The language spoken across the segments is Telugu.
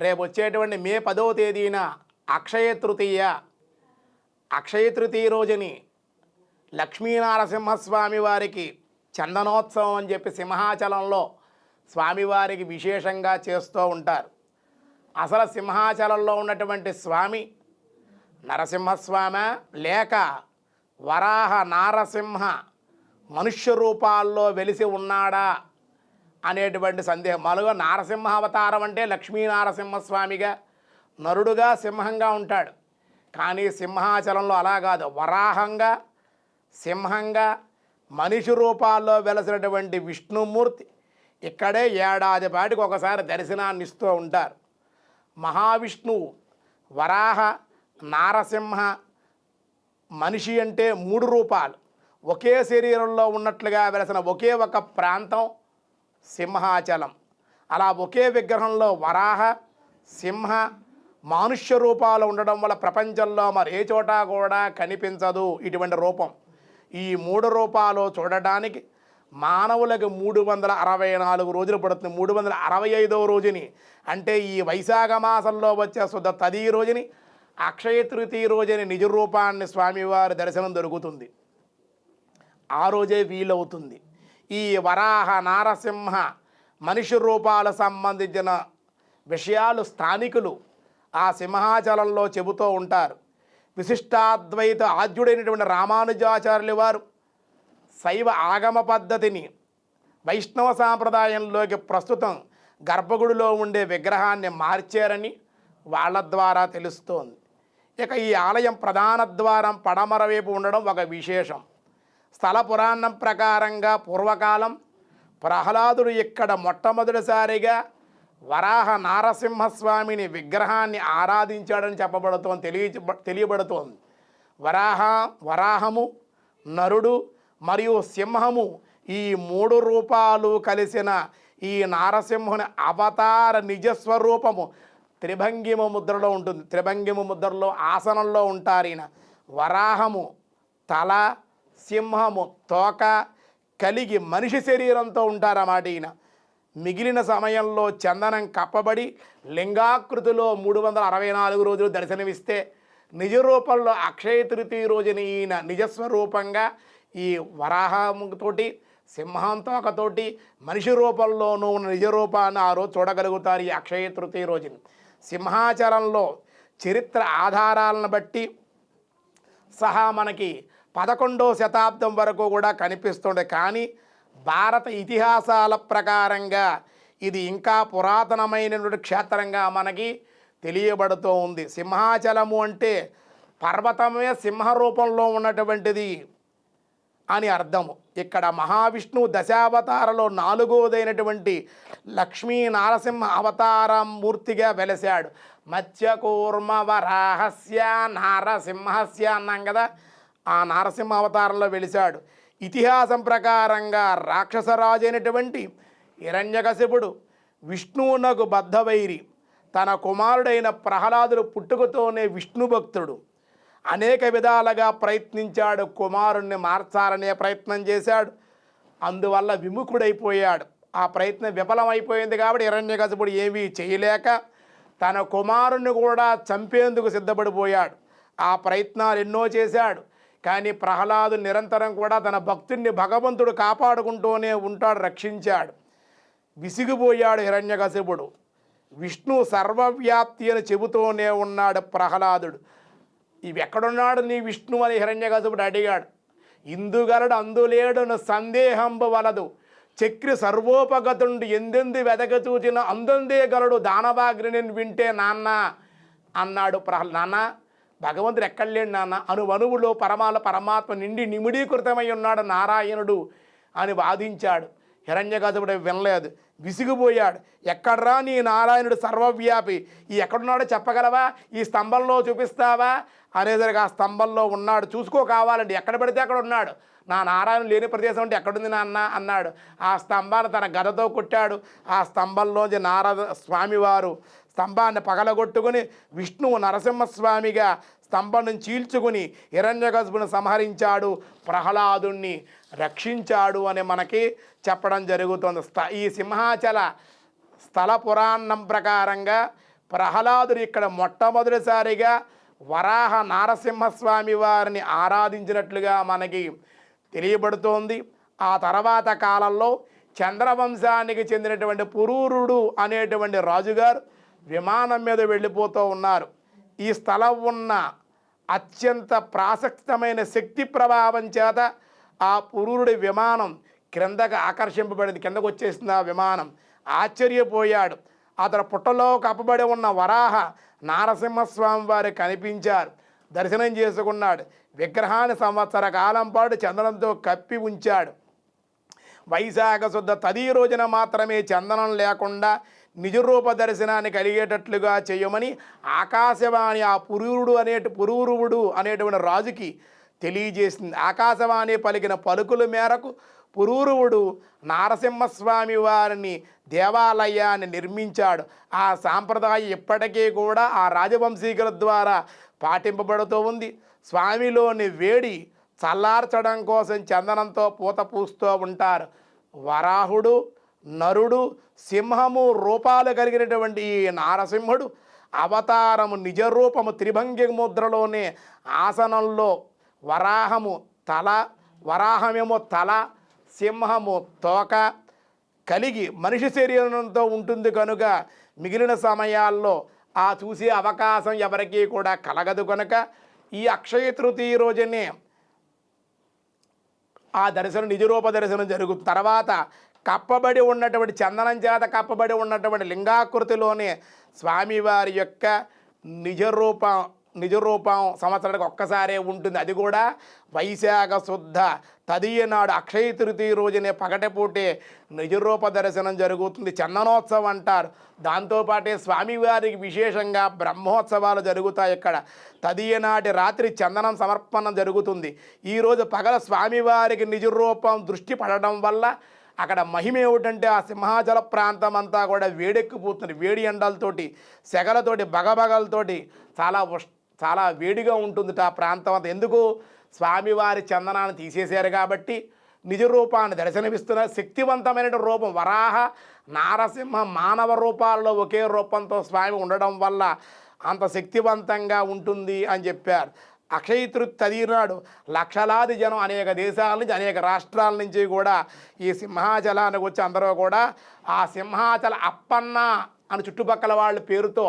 రేపు వచ్చేటువంటి మే 10వ తేదీన అక్షయ తృతీయ. అక్షయ తృతీయ రోజుని లక్ష్మీనరసింహస్వామి వారికి చందనోత్సవం అని చెప్పి సింహాచలంలో స్వామివారికి విశేషంగా చేస్తూ ఉంటారు. అసలు సింహాచలంలో ఉన్నటువంటి స్వామి నరసింహస్వామి లేక వరాహ నారసింహ మనుష్య రూపాల్లో వెలిసి ఉన్నాడా అనేటువంటి సందేహం. మలుగా నారసింహ అవతారం అంటే లక్ష్మీనరసింహస్వామిగా నరుడుగా సింహంగా ఉంటాడు. కానీ సింహాచలంలో అలా కాదు, వరాహంగా సింహంగా మనిషి రూపాల్లో వెలసినటువంటి విష్ణుమూర్తి ఇక్కడే ఏడాది పాటికి ఒకసారి దర్శనాన్ని ఇస్తూ ఉంటారు. మహావిష్ణువు వరాహ నారసింహ మనిషి అంటే 3 రూపాలు ఒకే శరీరంలో ఉన్నట్లుగా వెలసిన ఒకే ఒక ప్రాంతం సింహాచలం. అలా ఒకే విగ్రహంలో వరాహ సింహ మానుష్య రూపాలు ఉండడం వల్ల ప్రపంచంలో మరి ఏ చోట కూడా కనిపించదు ఇటువంటి రూపం. ఈ 3 రూపాలు చూడడానికి మానవులకు 364 రోజులు పడుతుంది. 365వ రోజుని అంటే ఈ వైశాఖ మాసంలో వచ్చే శుద్ధ తది రోజుని అక్షయ తృతీయ రోజుని నిజ రూపాన్ని స్వామివారి దర్శనం దొరుకుతుంది. ఆ రోజే వీలవుతుంది. ఈ వరాహ నారసింహ మనిషి రూపాలకు సంబంధించిన విషయాలు స్థానికులు ఆ సింహాచలంలో చెబుతూ ఉంటారు. విశిష్టాద్వైత ఆద్యుడైనటువంటి రామానుజాచార్యుల వారు శైవ ఆగమ పద్ధతిని వైష్ణవ సాంప్రదాయంలోకి ప్రస్తుతం గర్భగుడిలో ఉండే విగ్రహాన్ని మార్చారని వాళ్ళ ద్వారా తెలుస్తోంది. ఇక ఈ ఆలయం ప్రధాన ద్వారం పడమర వైపు ఉండడం ఒక విశేషం. స్థల పురాణం ప్రకారంగా పూర్వకాలం ప్రహ్లాదుడు ఇక్కడ మొట్టమొదటిసారిగా వరాహ నారసింహస్వామిని విగ్రహాన్ని ఆరాధించాడని తెలియబడుతోంది. వరాహము నరుడు మరియు సింహము ఈ 3 రూపాలు కలిసిన ఈ నారసింహుని అవతార నిజస్వరూపము త్రిభంగిమ ముద్రలో ఉంటుంది. త్రిభంగిమ ముద్రలో ఆసనంలో ఉంటారు ఈయన. వరాహము తల, సింహము తోక కలిగి మనిషి శరీరంతో ఉంటారన్నమాట ఈయన. మిగిలిన సమయంలో చందనం కప్పబడి లింగాకృతిలో 364 రోజులు దర్శనమిస్తే నిజ రూపంలో అక్షయ తృతీయ రోజున ఈయన నిజస్వరూపంగా ఈ వరాహముతోటి సింహం తోకతోటి మనిషి రూపంలోనూ ఉన్న నిజ రూపాన్ని ఆ రోజు చూడగలుగుతారు ఈ అక్షయ తృతీయ రోజున. సింహాచలంలో చరిత్ర ఆధారాలను బట్టి సహా మనకి 11వ శతాబ్దం వరకు కూడా కనిపిస్తుండే. కానీ భారత ఇతిహాసాల ప్రకారంగా ఇది ఇంకా పురాతనమైనటువంటి క్షేత్రంగా మనకి తెలియబడుతూ ఉంది. సింహాచలము అంటే పర్వతమే సింహ రూపంలో ఉన్నటువంటిది అని అర్థము. ఇక్కడ మహావిష్ణువు దశావతారలో 4వదైనటువంటి లక్ష్మీ నారసింహ అవతారం మూర్తిగా వెలసాడు. మత్స్యకూర్మ వరాహస్య నారసింహస్య అన్నాం కదా, ఆ నారసింహ అవతారంలో వెలిశాడు. ఇతిహాసం ప్రకారంగా రాక్షసరాజు అయినటువంటి హిరణ్యకశిపుడు విష్ణువునకు బద్ధవైరి. తన కుమారుడైన ప్రహ్లాదుడు పుట్టుకతోనే విష్ణు భక్తుడు. అనేక విధాలుగా ప్రయత్నించాడు, కుమారుణ్ణి మార్చాలనే ప్రయత్నం చేశాడు. అందువల్ల విముఖుడైపోయాడు. ఆ ప్రయత్నం విఫలమైపోయింది కాబట్టి హిరణ్యకశిపుడు ఏమీ చేయలేక తన కుమారుణ్ణి కూడా చంపేందుకు సిద్ధపడిపోయాడు. ఆ ప్రయత్నాలు ఎన్నో చేశాడు. కానీ ప్రహ్లాదు నిరంతరం కూడా తన భక్తుడిని భగవంతుడు కాపాడుకుంటూనే ఉంటాడు, రక్షించాడు. విసిగిపోయాడు హిరణ్యకశిపుడు. విష్ణు సర్వవ్యాప్తి అని చెబుతూనే ఉన్నాడు ప్రహ్లాదుడు. ఇవి ఎక్కడున్నాడు నీ విష్ణు అని హిరణ్యకశిపుడు అడిగాడు. ఇందుగలడు అందులేడును సందేహంబు వలదు, చక్రి సర్వోపగతుండు ఎందెందు వెదక చూచిన అందందే గలడు దానవాగ్ని వింటే నాన్న అన్నాడు నాన్న భగవంతుడు ఎక్కడ లేడు నాన్న, అణువణువులో పరమాత్మ నిండి నిమిడీకృతమై ఉన్నాడు నారాయణుడు అని వాదించాడు. హిరణ్యకశిపుడు వినలేదు, విసిగిపోయాడు. ఎక్కడ్రా నీ నారాయణుడు సర్వవ్యాపి, ఈ ఎక్కడున్నాడో చెప్పగలవా, ఈ స్తంభంలో చూపిస్తావా అనేసరికి ఆ స్తంభంలో ఉన్నాడు, చూసుకో కావాలండి, ఎక్కడ పడితే అక్కడ ఉన్నాడు, నా నారాయణ లేని ప్రదేశం అంటే ఎక్కడుంది నాన్న అన్నాడు. ఆ స్తంభాన్ని తన గదతో కొట్టాడు. ఆ స్తంభంలోంచి నారద స్వామివారు స్తంభాన్ని పగలగొట్టుకుని విష్ణువు నరసింహస్వామిగా స్తంభం నుంచి చీల్చుకుని హిరణ్యకశిపుని సంహరించాడు, ప్రహ్లాదుణ్ణి రక్షించాడు అని మనకి చెప్పడం జరుగుతుంది. ఈ సింహాచల స్థల పురాణం ప్రకారంగా ప్రహ్లాదుడు ఇక్కడ మొట్టమొదటిసారిగా వరాహ నారసింహస్వామి వారిని ఆరాధించినట్లుగా మనకి తెలియబడుతోంది. ఆ తర్వాత కాలంలో చంద్రవంశానికి చెందినటువంటి పురూరుడు అనేటువంటి రాజుగారు విమానం మీద వెళ్ళిపోతూ ఉన్నారు. ఈ స్థలం ఉన్న అత్యంత ప్రాసక్తమైన శక్తి ప్రభావం చేత ఆ పురూరుడి విమానం క్రిందకు ఆకర్షింపబడింది, కిందకు వచ్చేసింది ఆ విమానం. ఆశ్చర్యపోయాడు. అతను పుట్టలో కప్పబడి ఉన్న వరాహ నారసింహస్వామి వారు కనిపించారు. దర్శనం చేసుకున్నాడు. విగ్రహాన్ని సంవత్సర కాలం పాటు చందనంతో కప్పి ఉంచాడు. వైశాఖ శుద్ధ తది రోజున మాత్రమే చందనం లేకుండా నిజరూప దర్శనాన్ని కలిగేటట్లుగా చేయమని ఆకాశవాణి ఆ పురూరువుడు అనేటువంటి రాజుకి తెలియజేసింది. ఆకాశవాణి పలికిన పలుకుల మేరకు పురూరువుడు నారసింహస్వామి వారిని దేవాలయాన్ని నిర్మించాడు. ఆ సాంప్రదాయం ఇప్పటికీ కూడా ఆ రాజవంశీకుల ద్వారా పాటింపబడుతూ ఉంది. స్వామిలోని వేడి చల్లార్చడం కోసం చందనంతో పూత పూస్తూ ఉంటారు. వరాహుడు, నరుడు, సింహము రూపాలు కలిగినటువంటి ఈ నారసింహుడు అవతారము నిజరూపము త్రిభంగి ముద్రలోనే ఆసనంలో వరాహమేమో తల, సింహము తోక కలిగి మనిషి శరీరంతో ఉంటుంది కనుక మిగిలిన సమయాల్లో ఆ చూసే అవకాశం ఎవరికీ కూడా కలగదు కనుక ఈ అక్షయ తృతీయ రోజునే ఆ దర్శనం నిజరూప దర్శనం జరుగుతుంది. తర్వాత కప్పబడి ఉన్నటువంటి చందనం చేత కప్పబడి ఉన్నటువంటి లింగాకృతిలోనే స్వామివారి యొక్క నిజరూపం సంవత్సరానికి ఒక్కసారే ఉంటుంది. అది కూడా వైశాఖ శుద్ధ తదియ నాడు అక్షయ తృతీయ రోజునే పగటిపూటే నిజరూప దర్శనం జరుగుతుంది. చందనోత్సవం అంటారు. దాంతోపాటే స్వామివారికి విశేషంగా బ్రహ్మోత్సవాలు జరుగుతాయి. ఇక్కడ తదియ నాటి రాత్రి చందనం సమర్పణ జరుగుతుంది. ఈరోజు పగల స్వామివారికి నిజరూపం దృష్టి పడడం వల్ల అక్కడ మహిమ ఏమిటంటే ఆ సింహాచల ప్రాంతం అంతా కూడా వేడెక్కిపోతుంది. వేడి ఎండలతోటి, సెగలతోటి, బగబగలతోటి చాలా వేడిగా ఉంటుంది ఆ ప్రాంతం అంతా. ఎందుకు? స్వామివారి చందనాన్ని తీసేశారు కాబట్టి నిజరూపాన్ని దర్శనమిస్తున్న శక్తివంతమైన రూపం వరాహ నారసింహ మానవ రూపాల్లో ఒకే రూపంతో స్వామి ఉండడం వల్ల అంత శక్తివంతంగా ఉంటుంది అని చెప్పారు. అక్షయ తృతీయ నాడు లక్షలాది జనం అనేక దేశాల నుంచి అనేక రాష్ట్రాల నుంచి కూడా ఈ సింహాచలానికి వచ్చి అందరూ కూడా ఆ సింహాచల అప్పన్న అని చుట్టుపక్కల వాళ్ళ పేరుతో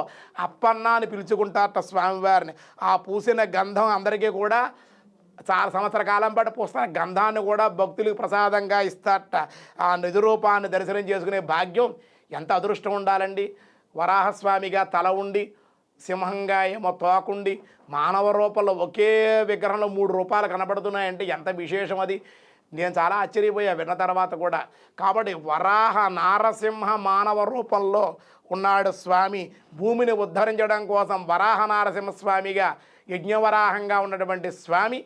అప్పన్న అని పిలుచుకుంటారట స్వామివారిని. ఆ పూసిన గంధం అందరికీ కూడా చాలా సంవత్సర కాలం పాటు పూసిన గంధాన్ని కూడా భక్తులకు ప్రసాదంగా ఇస్తారట. ఆ నిజరూపాన్ని దర్శనం చేసుకునే భాగ్యం ఎంత అదృష్టం ఉండాలండి. వరాహస్వామిగా తల ఉండి, సింహంగా ఏమో తోకుండి, మానవ రూపంలో ఒకే విగ్రహంలో 3 రూపాలు కనబడుతున్నాయంటే ఎంత విశేషం అది. నేను చాలా ఆశ్చర్యపోయా విన్న తర్వాత కూడా. కాబట్టి వరాహ నారసింహ మానవ రూపంలో ఉన్నాడు స్వామి. భూమిని ఉద్ధరించడం కోసం వరాహ నారసింహస్వామిగా యజ్ఞవరాహంగా ఉన్నటువంటి స్వామి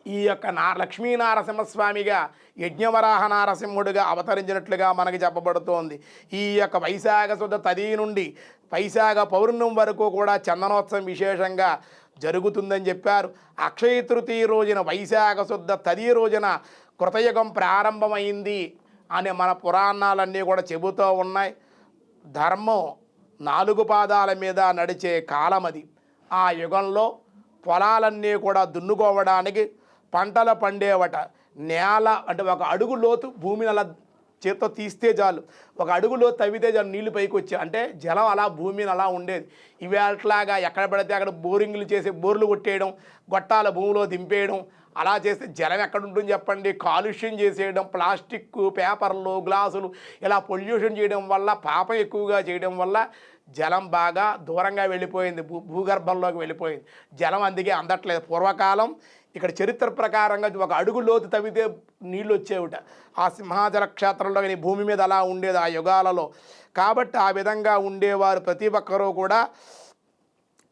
ఈ యొక్క లక్ష్మీనారసింహస్వామిగా యజ్ఞవరాహ నారసింహుడిగా అవతరించినట్లుగా మనకి చెప్పబడుతోంది. ఈ యొక్క వైశాఖ శుద్ధ తది నుండి వైశాఖ పౌర్ణమి వరకు కూడా చందనోత్సవం విశేషంగా జరుగుతుందని చెప్పారు. అక్షయ తృతీయ రోజున వైశాఖ శుద్ధ తది రోజున కృతయుగం ప్రారంభమైంది అనే మన పురాణాలన్నీ కూడా చెబుతూ ఉన్నాయి. ధర్మం 4 పాదాల మీద నడిచే కాలం అది. ఆ యుగంలో పొలాలన్నీ కూడా దున్నుకోవడానికి పంటలు పండేవట. నేల అంటే 1 అడుగు లోతు భూమిని అలా చేత్తో తీస్తే చాలు, 1 అడుగు లోతు తవ్వితే చాలు నీళ్లు పైకి వచ్చాయి. అంటే జలం అలా భూమిని అలా ఉండేది. ఇవి అట్లాగా ఎక్కడ పడితే అక్కడ బోరింగ్లు చేసి బోర్లు కొట్టేయడం, గొట్టాల భూమిలో దింపేయడం, అలా చేస్తే జలం ఎక్కడ ఉంటుంది చెప్పండి. కాలుష్యం చేసేయడం, ప్లాస్టిక్, పేపర్లు, గ్లాసులు ఇలా పొల్యూషన్ చేయడం వల్ల, పాపం ఎక్కువగా చేయడం వల్ల జలం బాగా దూరంగా వెళ్ళిపోయింది, భూగర్భంలోకి వెళ్ళిపోయింది. జలం అందుకే అందట్లేదు. పూర్వకాలం ఇక్కడ చరిత్ర ప్రకారంగా 1 అడుగు లోతు తవ్వితే నీళ్ళు వచ్చేవిట. ఆ సింహాచల క్షేత్రంలో కానీ భూమి మీద అలా ఉండేది ఆ యుగాలలో. కాబట్టి ఆ విధంగా ఉండేవారు. ప్రతి ఒక్కరూ కూడా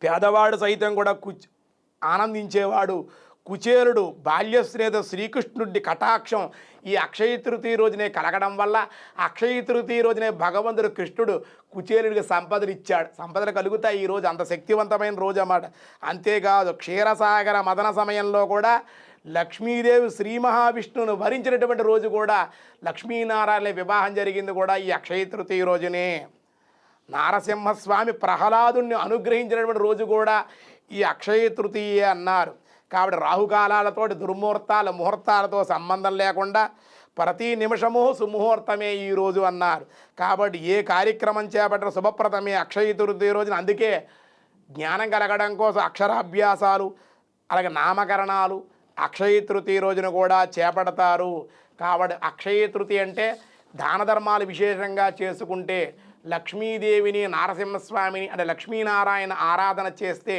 పేదవాడు సైతం కూడా ఆనందించేవాడు. కుచేరుడు బాల్యశ్రేత శ్రీకృష్ణుడి కటాక్షం ఈ అక్షయ తృతీయ రోజునే కలగడం వల్ల అక్షయ తృతీయ రోజునే భగవంతుడు కృష్ణుడు కుచేరుడికి సంపదలు ఇచ్చాడు. సంపదలు కలుగుతాయి ఈరోజు, అంత శక్తివంతమైన రోజు అన్నమాట. అంతేకాదు క్షీరసాగర మదన సమయంలో కూడా లక్ష్మీదేవి శ్రీ మహావిష్ణువును వరించినటువంటి రోజు కూడా లక్ష్మీనారాయణ వివాహం జరిగింది కూడా ఈ అక్షయ తృతీయ రోజునే. నారసింహస్వామి ప్రహ్లాదుని అనుగ్రహించినటువంటి రోజు కూడా ఈ అక్షయ తృతీయ అన్నారు. కాబట్టి రాహుకాలాలతోటి ముహూర్తాలతో సంబంధం లేకుండా ప్రతి నిమిషము సుముహూర్తమే ఈరోజు అన్నారు. కాబట్టి ఏ కార్యక్రమం చేపట్టిన శుభప్రదమే అక్షయ తృతీయ రోజున. అందుకే జ్ఞానం కలగడం కోసం అక్షరాభ్యాసాలు అలాగే నామకరణాలు అక్షయ తృతీయ రోజున కూడా చేపడతారు. కాబట్టి అక్షయ తృతీయ అంటే దాన ధర్మాలు విశేషంగా చేసుకుంటే లక్ష్మీదేవిని నరసింహస్వామిని అంటే లక్ష్మీనారాయణ ఆరాధన చేస్తే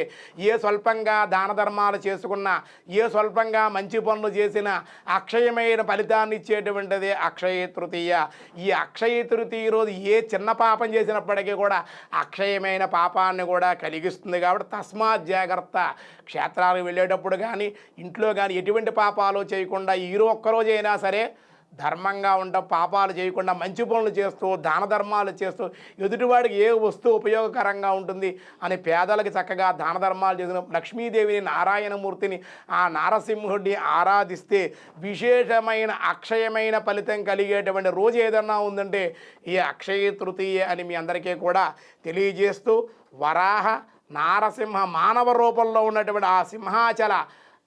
ఏ స్వల్పంగా దాన ధర్మాలు చేసుకున్నా ఏ స్వల్పంగా మంచి పనులు చేసినా అక్షయమైన ఫలితాన్ని ఇచ్చేటువంటిదే అక్షయ తృతీయ. ఈ అక్షయ తృతీయ రోజు ఏ చిన్న పాపం చేసినప్పటికీ కూడా అక్షయమైన పాపాన్ని కూడా కలిగిస్తుంది. కాబట్టి తస్మాత్ జాగ్రత్త. క్షేత్రాలకు వెళ్ళేటప్పుడు కానీ ఇంట్లో కానీ ఎటువంటి పాపాలు చేయకుండా ఈ ఒక్కరోజైనా సరే ధర్మంగా ఉండడం, పాపాలు చేయకుండా మంచి పనులు చేస్తూ దాన ధర్మాలు చేస్తూ ఎదుటివాడికి ఏ వస్తువు ఉపయోగకరంగా ఉంటుంది అని పేదలకు చక్కగా దాన ధర్మాలు చేసిన లక్ష్మీదేవిని నారాయణమూర్తిని ఆ నారసింహుడిని ఆరాధిస్తే విశేషమైన అక్షయమైన ఫలితం కలిగేటువంటి రోజు ఏదన్నా ఉందంటే ఈ అక్షయ తృతీయ అని మీ అందరికీ కూడా తెలియజేస్తూ వరాహ నారసింహ మానవ రూపంలో ఉన్నటువంటి ఆ సింహాచల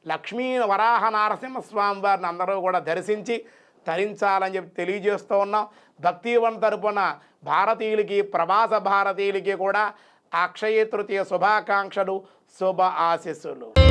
లక్ష్మీ వరాహ నారసింహస్వామి వారిని అందరూ కూడా దర్శించి తరించాలని చెప్పి తెలియజేస్తూ ఉన్నాం. భక్తివన్ తరపున భారతీయులకి ప్రవాస భారతీయులకి కూడా అక్షయ తృతీయ శుభాకాంక్షలు, శుభ ఆశీస్సులు.